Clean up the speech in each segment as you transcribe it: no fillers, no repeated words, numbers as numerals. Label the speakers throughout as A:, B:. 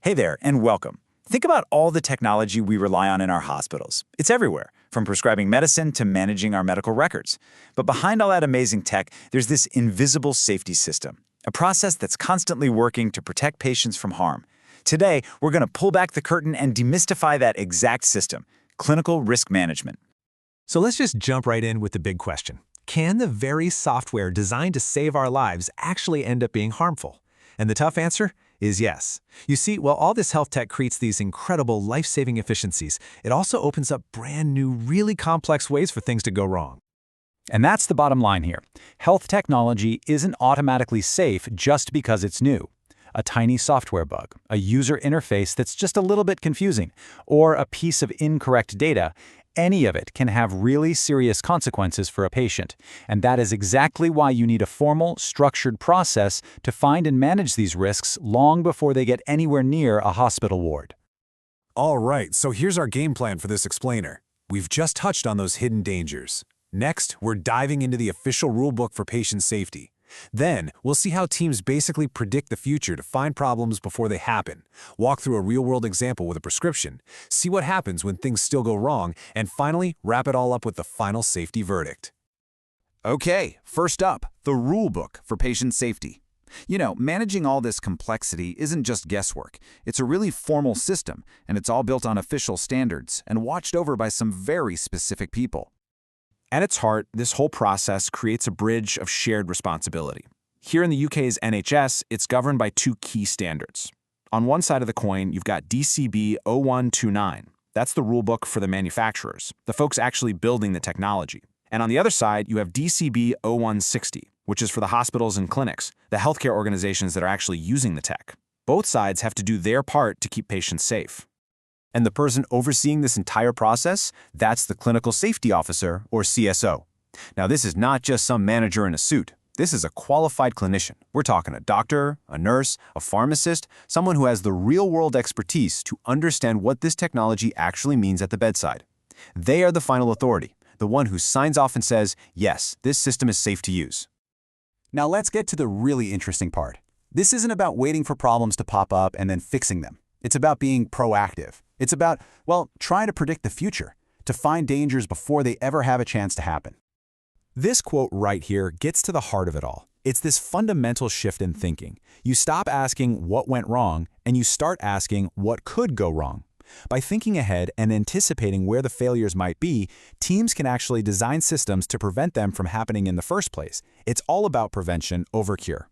A: Hey there, and welcome. Think about all the technology we rely on in our hospitals. It's everywhere, from prescribing medicine to managing our medical records. But behind all that amazing tech, there's this invisible safety system, a process that's constantly working to protect patients from harm. Today, we're going to pull back the curtain and demystify that exact system, clinical risk management.
B: So let's just jump right in with the big question. Can the very software designed to save our lives actually end up being harmful? And the tough answer is yes. You see, while all this health tech creates these incredible life-saving efficiencies, it also opens up brand new, really complex ways for things to go wrong.
A: And that's the bottom line here. Health technology isn't automatically safe just because it's new. A tiny software bug, a user interface that's just a little bit confusing, or a piece of incorrect data, any of it can have really serious consequences for a patient. And that is exactly why you need a formal, structured process to find and manage these risks long before they get anywhere near a hospital ward.
C: All right, so here's our game plan for this explainer. We've just touched on those hidden dangers. Next, we're diving into the official rulebook for patient safety. Then, we'll see how teams basically predict the future to find problems before they happen, walk through a real-world example with a prescription, see what happens when things still go wrong, and finally, wrap it all up with the final safety verdict.
D: Okay, first up, the rulebook for patient safety. You know, managing all this complexity isn't just guesswork. It's a really formal system, and it's all built on official standards and watched over by some very specific people.
E: At its heart, this whole process creates a bridge of shared responsibility. Here in the UK's NHS, it's governed by two key standards. On one side of the coin, you've got DCB 0129. That's the rulebook for the manufacturers, the folks actually building the technology. And on the other side, you have DCB 0160, which is for the hospitals and clinics, the healthcare organizations that are actually using the tech. Both sides have to do their part to keep patients safe. And the person overseeing this entire process, that's the Clinical Safety Officer, or CSO. Now, this is not just some manager in a suit. This is a qualified clinician. We're talking a doctor, a nurse, a pharmacist, someone who has the real-world expertise to understand what this technology actually means at the bedside. They are the final authority, the one who signs off and says, yes, this system is safe to use.
A: Now let's get to the really interesting part. This isn't about waiting for problems to pop up and then fixing them. It's about being proactive. It's about, well, trying to predict the future, to find dangers before they ever have a chance to happen.
B: This quote right here gets to the heart of it all. It's this fundamental shift in thinking. You stop asking what went wrong, and you start asking what could go wrong. By thinking ahead and anticipating where the failures might be, teams can actually design systems to prevent them from happening in the first place. It's all about prevention over cure.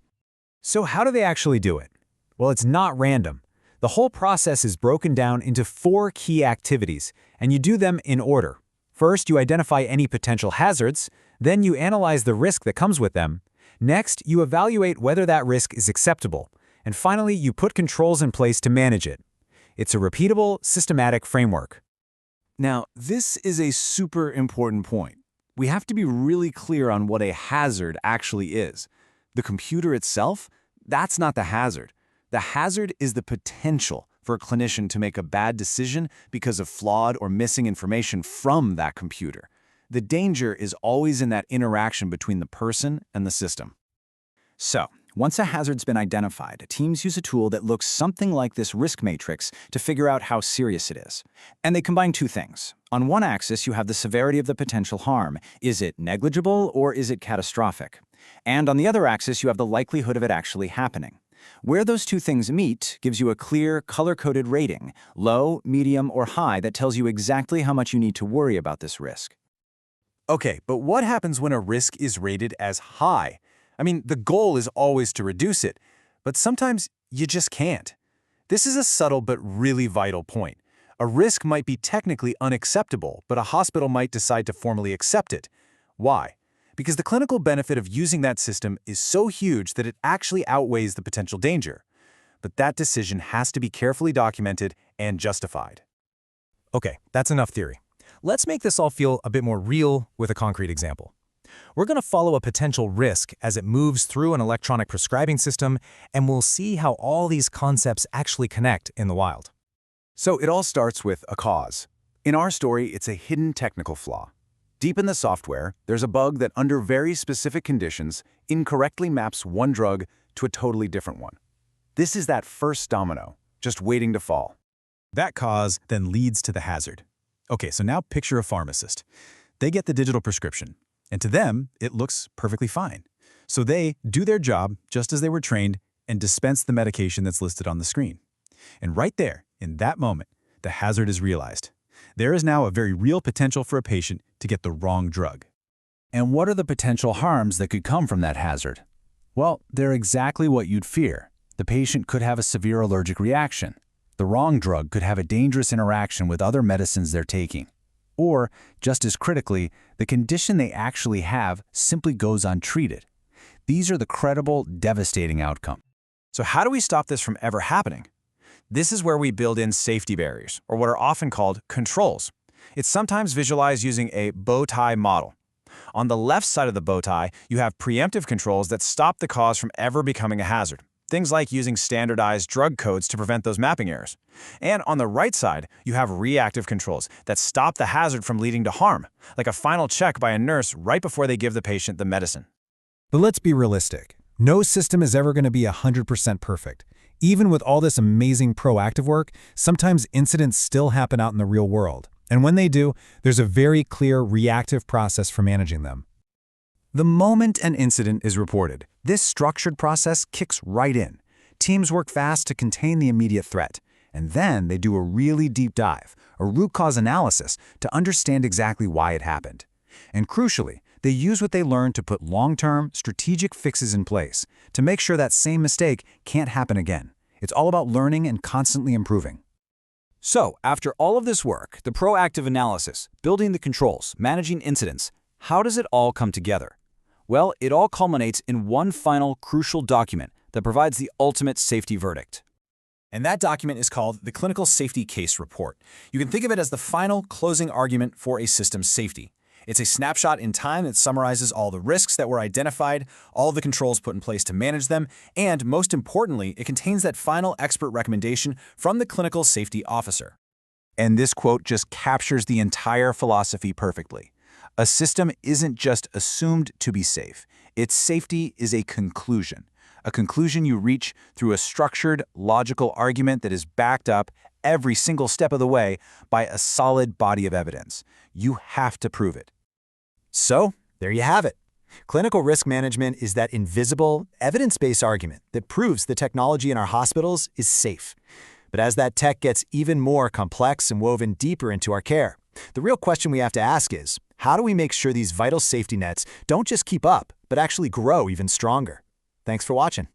F: So how do they actually do it? Well, it's not random. The whole process is broken down into 4 key activities, and you do them in order. First, you identify any potential hazards, then you analyze the risk that comes with them. Next, you evaluate whether that risk is acceptable, and finally, you put controls in place to manage it. It's a repeatable, systematic framework.
E: Now, this is a super important point. We have to be really clear on what a hazard actually is. The computer itself, that's not the hazard. The hazard is the potential for a clinician to make a bad decision because of flawed or missing information from that computer. The danger is always in that interaction between the person and the system. So, once a hazard's been identified, teams use a tool that looks something like this risk matrix to figure out how serious it is. And they combine two things. On one axis, you have the severity of the potential harm. Is it negligible or is it catastrophic? And on the other axis, you have the likelihood of it actually happening. Where those two things meet gives you a clear, color-coded rating, low, medium, or high, that tells you exactly how much you need to worry about this risk.
C: Okay, but what happens when a risk is rated as high? I mean, the goal is always to reduce it, but sometimes you just can't. This is a subtle but really vital point. A risk might be technically unacceptable, but a hospital might decide to formally accept it. Why? Because the clinical benefit of using that system is so huge that it actually outweighs the potential danger. But that decision has to be carefully documented and justified.
B: Okay, that's enough theory. Let's make this all feel a bit more real with a concrete example. We're going to follow a potential risk as it moves through an electronic prescribing system, and we'll see how all these concepts actually connect in the wild.
E: So it all starts with a cause. In our story, it's a hidden technical flaw. Deep in the software, there's a bug that, under very specific conditions, incorrectly maps one drug to a totally different one. This is that first domino.
C: just waiting to fall.
B: That cause then leads to the hazard. Okay, so now picture a pharmacist. They get the digital prescription, and to them, it looks perfectly fine. So they do their job just as they were trained and dispense the medication that's listed on the screen. And right there, in that moment, the hazard is realized. There is now a very real potential for a patient to get the wrong drug.
A: And what are the potential harms that could come from that hazard? Well, they're exactly what you'd fear. The patient could have a severe allergic reaction. The wrong drug could have a dangerous interaction with other medicines they're taking. Or, just as critically, the condition they actually have simply goes untreated. These are the credible, devastating outcomes.
C: So how do we stop this from ever happening? This is where we build in safety barriers, or what are often called controls. It's sometimes visualized using a bow tie model. On the left side of the bow tie, you have preemptive controls that stop the cause from ever becoming a hazard. Things like using standardized drug codes to prevent those mapping errors. And on the right side, you have reactive controls that stop the hazard from leading to harm, like a final check by a nurse right before they give the patient the medicine.
F: But let's be realistic. No system is ever going to be 100% perfect. Even with all this amazing proactive work, sometimes incidents still happen out in the real world. And when they do, there's a very clear reactive process for managing them.
A: The moment an incident is reported, this structured process kicks right in. Teams work fast to contain the immediate threat, and then they do a really deep dive, a root cause analysis, to understand exactly why it happened. And crucially, they use what they learn to put long-term, strategic fixes in place to make sure that same mistake can't happen again. It's all about learning and constantly improving. So, after all of this work, the proactive analysis, building the controls, managing incidents, how does it all come together? Well, it all culminates in one final, crucial document that provides the ultimate safety verdict.
C: And that document is called the Clinical Safety Case Report. You can think of it as the final closing argument for a system's safety. It's a snapshot in time that summarizes all the risks that were identified, all the controls put in place to manage them, and most importantly, it contains that final expert recommendation from the clinical safety officer.
A: And this quote just captures the entire philosophy perfectly. A system isn't just assumed to be safe. Its safety is a conclusion you reach through a structured, logical argument that is backed up every single step of the way by a solid body of evidence. You have to prove it.
F: So, there you have it. Clinical risk management is that invisible, evidence-based argument that proves the technology in our hospitals is safe. But as that tech gets even more complex and woven deeper into our care, the real question we have to ask is, how do we make sure these vital safety nets don't just keep up, but actually grow even stronger? Thanks for watching.